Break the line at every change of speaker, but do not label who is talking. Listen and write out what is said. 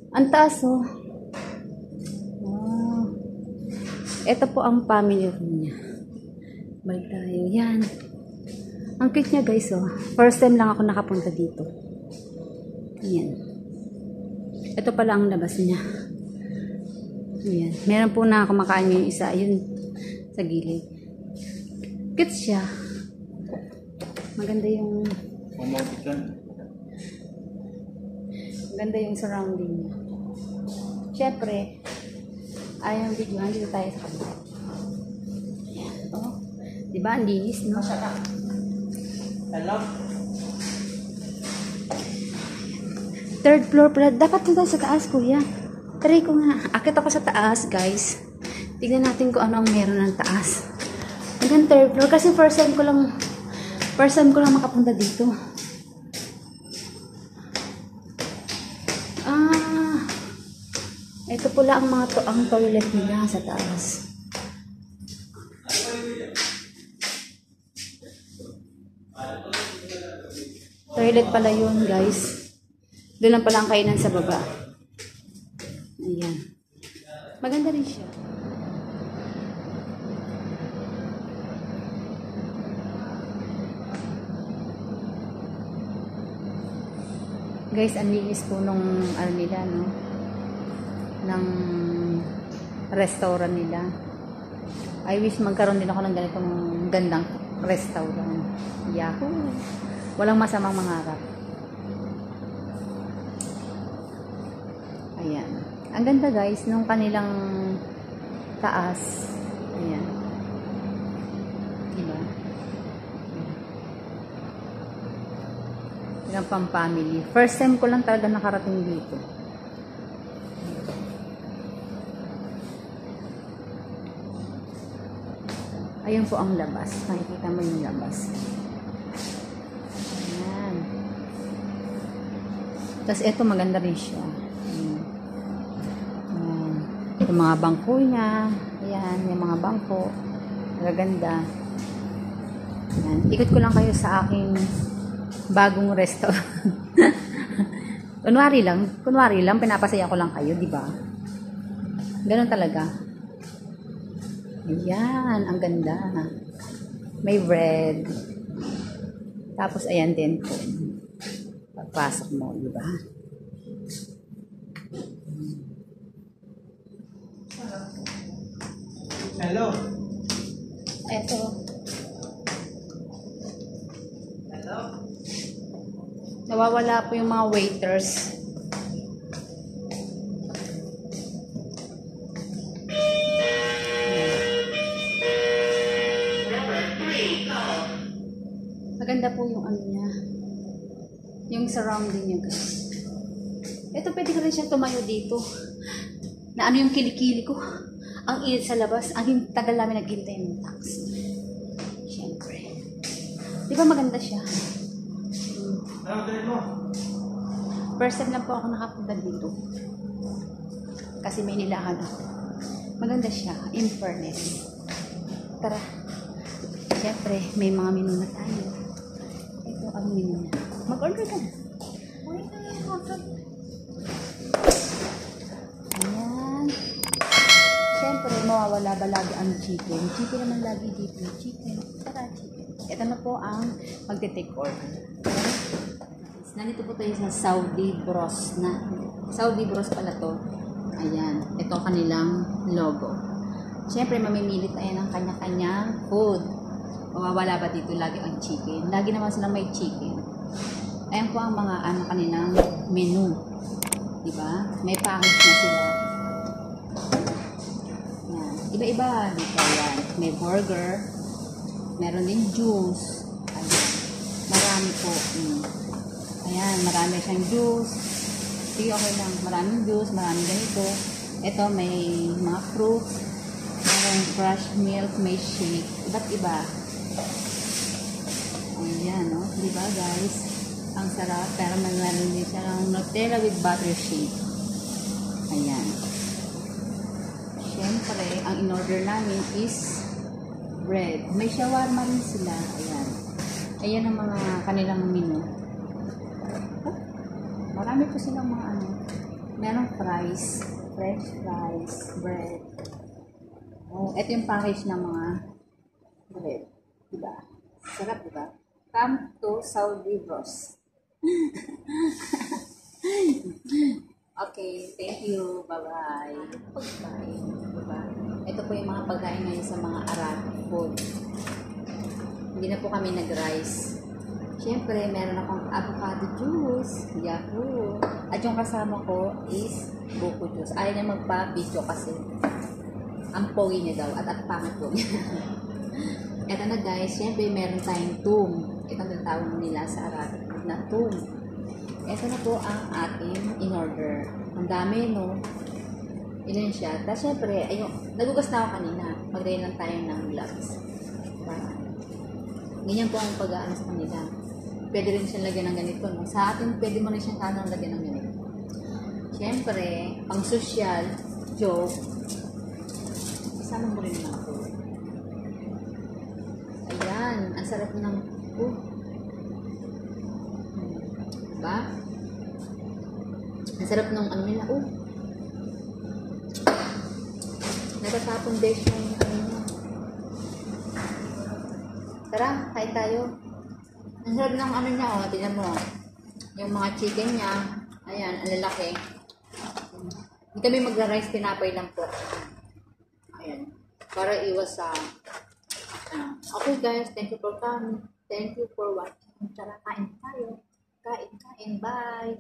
Ang taas, oh. Oh. Ito po ang family room niya. Balik tayo. Yan. Ang cute niya, guys, oh. First time lang ako nakapunta dito. Yan. Ito pala ang labas niya. Yan. Meron po na kumakain yung isa. Yun. Sa gilid. Cute siya. Maganda yung... Maganda yung surrounding niya. Siyempre, ayaw yung video. Dito tayo sa kabila. Yan. Oh. Diba? Ang linis, no?
Hello?
Third floor pala. Dapat dito sa taas, kuya. Try ko nga. Akit ako sa taas, guys. Tignan natin kung ano ang meron ng taas. Hanggang third floor. Kasi first time ko lang makapunta dito. Ito pala ang ang toilet nila sa taas. Toilet pala yun, guys. Doon lang pala ang kainan sa baba. Ayan. Maganda rin siya. Guys, ang linis po nung ano nila, no? Ng restaurant nila. I wish magkaroon din ako ng ganitong gandang restaurant. Yahoo! Walang masamang mangarap. Ayan. Ang ganda, guys, nung kanilang taas. Ayan. Diba? Ilang pang family. First time ko lang talaga nakarating dito. Ayun po ang labas. Makikita mo yung labas. Ayan. Tapos ito maganda rin siya. Ayan. Yung mga bangko niya. Ayan. Yung mga bangko. Maganda. Ayan. Ikot ko lang kayo sa aking bagong restaurant. Kunwari lang, pinapasaya ko lang kayo, di ba? Ganun talaga. Ayan, ang ganda. May bread. Tapos, ayan din po. Pagpasok mo, di ba?
Hello?
Eto.
Hello?
Nawawala po yung mga waiters. Maganda po yung ano niya. Yung surrounding niya, guys. Ito, pwede ka rin siya tumayo dito. Na ano yung kilikili ko. Ang init sa labas. Ang tagal namin naghintay ng taxi. Siyempre. Di ba maganda siya?
Ano galit mo?
First time lang po ako nakapunta dito. Kasi may nilahan ako. Maganda siya. In fairness. Tara. Siyempre, may mga menu na tayo. Ito ang menu na. Mag-order ka na. Ayan. Siyempre, mawawala ba lagi ang chicken? Chicken naman lagi dito. Chicken. Tara, chicken. Ito na po ang magte-take order. Nandito po tayo sa Saudi Bros na. Saudi Bros pala to. Ayan. Ito kanilang logo. Siyempre, mamimili tayo ng kanya-kanyang food. Mawawala ba dito lagi ang chicken? Lagi naman sila may chicken. Ayan po ang mga kanilang menu. Diba? May package na sila. Ayan. Iba-iba dito. Ayan. May burger. Meron din juice. Ayan. Marami po. Ayan. Marami siyang juice. Sige, okay lang. Maraming juice. Maraming ganito. Ito, may mga fruits. Merong fresh milk. May shake. Iba't iba. Ayan, no? Diba, guys? Ang sarap. Pero meron din siya ng Nutella with butter shake. Ayan. Siyempre, ang in-order namin is bread. May shawarma rin sila. Ayan. Ayan ang mga kanilang menu. Oh, marami po silang mga Merong fries, french fries, bread. Oh, ito yung package ng mga bread. Diba? Sarap, diba? Come to Saudi Bros. Okay, thank you. Bye-bye. Pagkain. Diba? Ito po yung mga pagkain ngayon sa mga Arabic food. Hindi na po kami nag-rice. Siyempre, meron akong avocado juice, Yahoo. At yung kasama ko is buko juice. Ayaw niya magpa-video kasi ang pogi niya daw at ang pangit po niya. Eto na guys, siyempre meron tayong tum. Ito ang tinatawag nila sa Arabic na tum. Ito na po ang ating in-order. Ang dami, no? Ilan siya. Tapos siyempre, ayun, nagugas na ako kanina. Mag-ray lang tayo ng gloves. Ganyan po ang pag-aano sa kanila. Pwede rin siyang lagyan ng ganito, no? Sa atin, pwede mo rin siyang kanang lagyan ng ganito. Siyempre, pang social, joke, isama mo rin naman ako. Ayan, ang sarap ng diba? Ang sarap ng ano nila, natatapon besh yung ano nila. Tara, kain tayo. Ang sarap ng ano niya, tingnan mo. Yung mga chicken niya, ayan, ang lalaki. Hindi kami magra-rice, tinapay lang po. Ayan, para iwas sa okay guys, thank you for coming. Thank you for watching. Tara, kain tayo. Kain, bye!